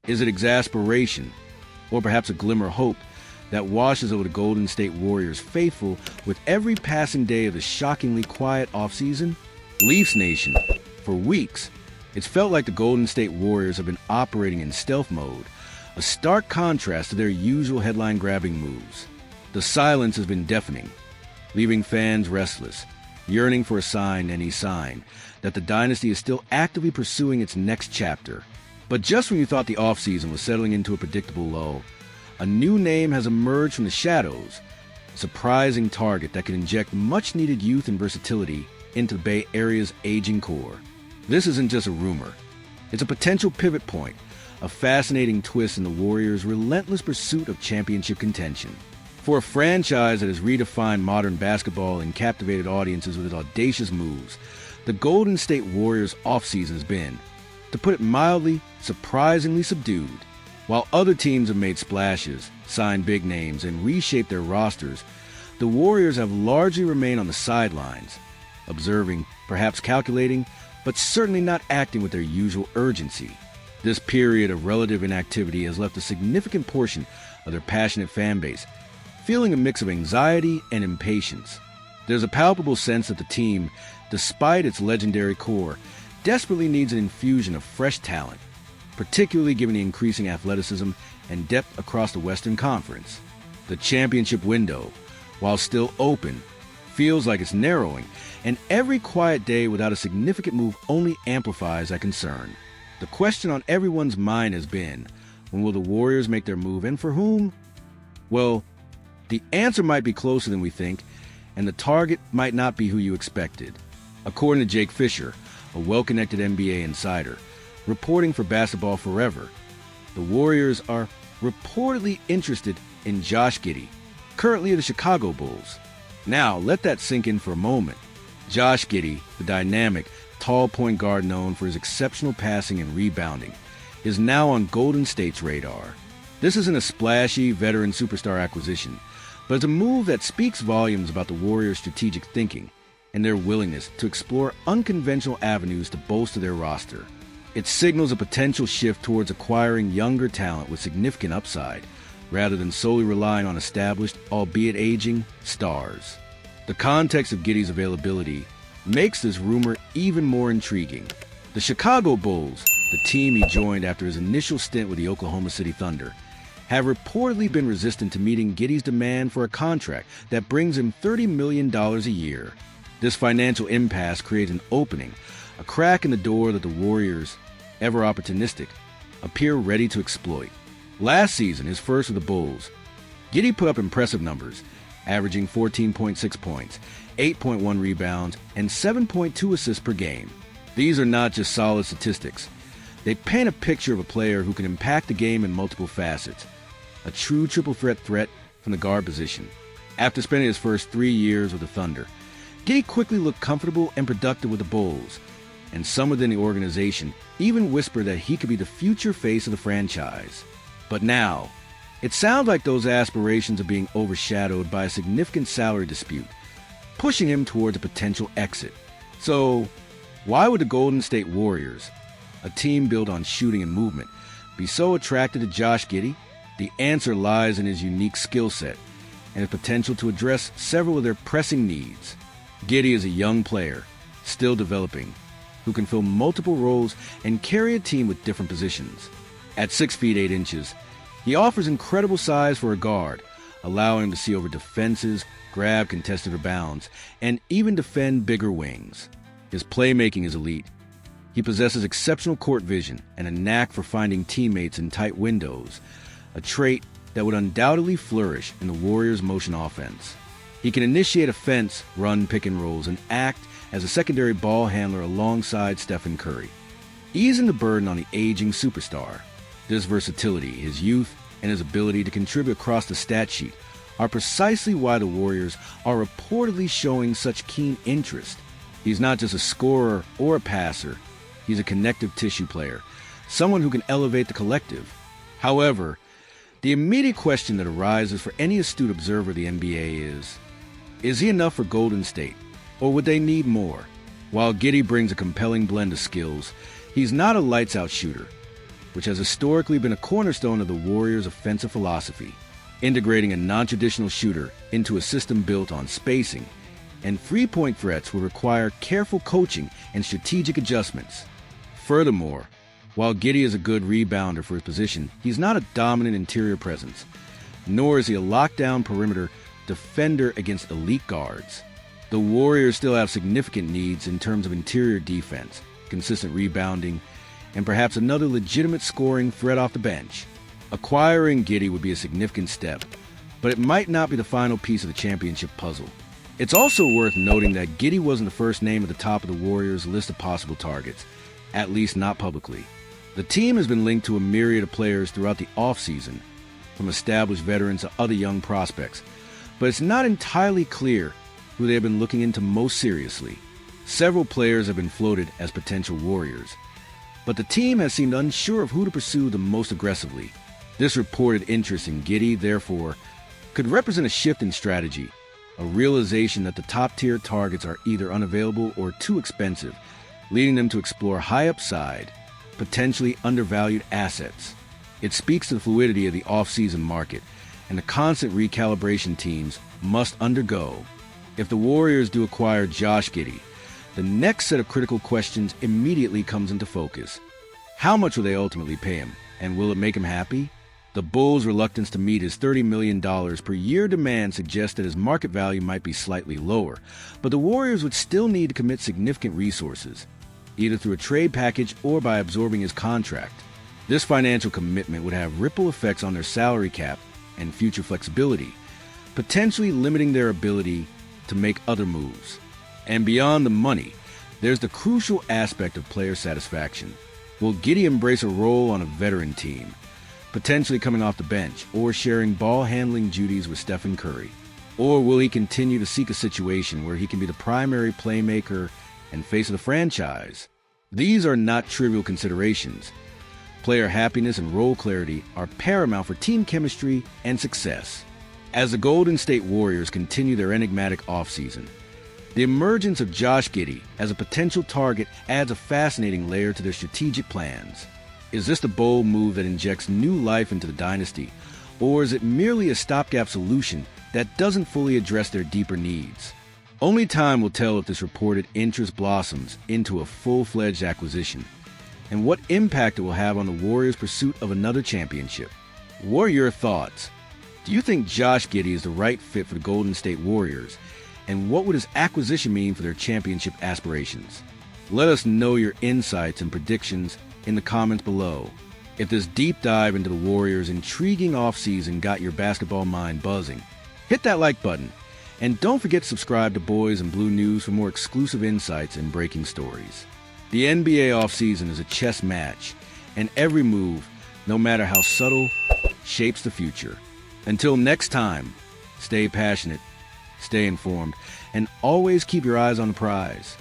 Is it exasperation, or perhaps a glimmer of hope that washes over the Golden State Warriors faithful with every passing day of the shockingly quiet offseason? Leafs Nation, for weeks, it's felt like the Golden State Warriors have been operating in stealth mode, a stark contrast to their usual headline-grabbing moves. The silence has been deafening, leaving fans restless, yearning for a sign, any sign, that the dynasty is still actively pursuing its next chapter. But just when you thought the offseason was settling into a predictable lull, a new name has emerged from the shadows, a surprising target that can inject much-needed youth and versatility into the Bay Area's aging core. This isn't just a rumor. It's a potential pivot point, a fascinating twist in the Warriors' relentless pursuit of championship contention. For a franchise that has redefined modern basketball and captivated audiences with its audacious moves, the Golden State Warriors' offseason has been, to put it mildly, surprisingly subdued. While other teams have made splashes, signed big names, and reshaped their rosters, the Warriors have largely remained on the sidelines, observing, perhaps calculating, but certainly not acting with their usual urgency. This period of relative inactivity has left a significant portion of their passionate fan base feeling a mix of anxiety and impatience. There's a palpable sense that the team, despite its legendary core, desperately needs an infusion of fresh talent, particularly given the increasing athleticism and depth across the Western Conference. The championship window, while still open, feels like it's narrowing, and every quiet day without a significant move only amplifies that concern. The question on everyone's mind has been, when will the Warriors make their move, and for whom? Well, the answer might be closer than we think, and the target might not be who you expected. According to Jake Fisher, a well-connected NBA insider, reporting for Basketball Forever, the Warriors are reportedly interested in Josh Giddey, currently of the Chicago Bulls. Now, let that sink in for a moment. Josh Giddey, the dynamic, tall point guard known for his exceptional passing and rebounding, is now on Golden State's radar. This isn't a splashy veteran superstar acquisition, but it's a move that speaks volumes about the Warriors' strategic thinking and their willingness to explore unconventional avenues to bolster their roster. It signals a potential shift towards acquiring younger talent with significant upside, rather than solely relying on established, albeit aging, stars. The context of Giddey's availability makes this rumor even more intriguing. The Chicago Bulls, the team he joined after his initial stint with the Oklahoma City Thunder, have reportedly been resistant to meeting Giddey's demand for a contract that brings him $30 million a year. This financial impasse creates an opening, a crack in the door that the Warriors, ever opportunistic, appear ready to exploit. Last season, his first with the Bulls, Giddey put up impressive numbers, averaging 14.6 points, 8.1 rebounds, and 7.2 assists per game. These are not just solid statistics. They paint a picture of a player who can impact the game in multiple facets, a true triple threat from the guard position. After spending his first 3 years with the Thunder, Giddey quickly looked comfortable and productive with the Bulls, and some within the organization even whispered that he could be the future face of the franchise. But now, it sounds like those aspirations are being overshadowed by a significant salary dispute, pushing him towards a potential exit. So, why would the Golden State Warriors, a team built on shooting and movement, be so attracted to Josh Giddey? The answer lies in his unique skill set and his potential to address several of their pressing needs. Giddey is a young player, still developing, who can fill multiple roles and carry a team with different positions. At 6 feet 8 inches, he offers incredible size for a guard, allowing him to see over defenses, grab contested rebounds, and even defend bigger wings. His playmaking is elite. He possesses exceptional court vision and a knack for finding teammates in tight windows, a trait that would undoubtedly flourish in the Warriors' motion offense. He can initiate offense, run pick and rolls, and act as a secondary ball handler alongside Stephen Curry, easing the burden on the aging superstar. This versatility, his youth, and his ability to contribute across the stat sheet are precisely why the Warriors are reportedly showing such keen interest. He's not just a scorer or a passer. He's a connective tissue player, someone who can elevate the collective. However, the immediate question that arises for any astute observer of the NBA is he enough for Golden State, or would they need more? While Giddey brings a compelling blend of skills, he's not a lights-out shooter. which has historically been a cornerstone of the Warriors' offensive philosophy, integrating a non-traditional shooter into a system built on spacing, and three-point threats will require careful coaching and strategic adjustments. Furthermore, while Giddey is a good rebounder for his position, he's not a dominant interior presence, nor is he a lockdown perimeter defender against elite guards. The Warriors still have significant needs in terms of interior defense, consistent rebounding, and perhaps another legitimate scoring threat off the bench. Acquiring Giddey would be a significant step, but it might not be the final piece of the championship puzzle. It's also worth noting that Giddey wasn't the first name at the top of the Warriors' list of possible targets, at least not publicly. The team has been linked to a myriad of players throughout the offseason, from established veterans to other young prospects, but it's not entirely clear who they have been looking into most seriously. Several players have been floated as potential Warriors, but the team has seemed unsure of who to pursue the most aggressively. This reported interest in Giddey, therefore, could represent a shift in strategy, a realization that the top-tier targets are either unavailable or too expensive, leading them to explore high-upside, potentially undervalued assets. It speaks to the fluidity of the off-season market and the constant recalibration teams must undergo. If the Warriors do acquire Josh Giddey, the next set of critical questions immediately comes into focus. How much will they ultimately pay him, and will it make him happy? The Bulls' reluctance to meet his $30 million per year demand suggests that his market value might be slightly lower, but the Warriors would still need to commit significant resources, either through a trade package or by absorbing his contract. This financial commitment would have ripple effects on their salary cap and future flexibility, potentially limiting their ability to make other moves. And beyond the money, there's the crucial aspect of player satisfaction. Will Giddey embrace a role on a veteran team, potentially coming off the bench or sharing ball-handling duties with Stephen Curry? Or will he continue to seek a situation where he can be the primary playmaker and face of the franchise? These are not trivial considerations. Player happiness and role clarity are paramount for team chemistry and success. As the Golden State Warriors continue their enigmatic offseason, the emergence of Josh Giddey as a potential target adds a fascinating layer to their strategic plans. Is this the bold move that injects new life into the dynasty, or is it merely a stopgap solution that doesn't fully address their deeper needs? Only time will tell if this reported interest blossoms into a full-fledged acquisition, and what impact it will have on the Warriors' pursuit of another championship. What are your thoughts? Do you think Josh Giddey is the right fit for the Golden State Warriors, and what would his acquisition mean for their championship aspirations? Let us know your insights and predictions in the comments below. If this deep dive into the Warriors' intriguing offseason got your basketball mind buzzing, hit that like button, and don't forget to subscribe to Boys and Blue News for more exclusive insights and breaking stories. The NBA offseason is a chess match, and every move, no matter how subtle, shapes the future. Until next time, stay passionate, stay informed, and always keep your eyes on the prize.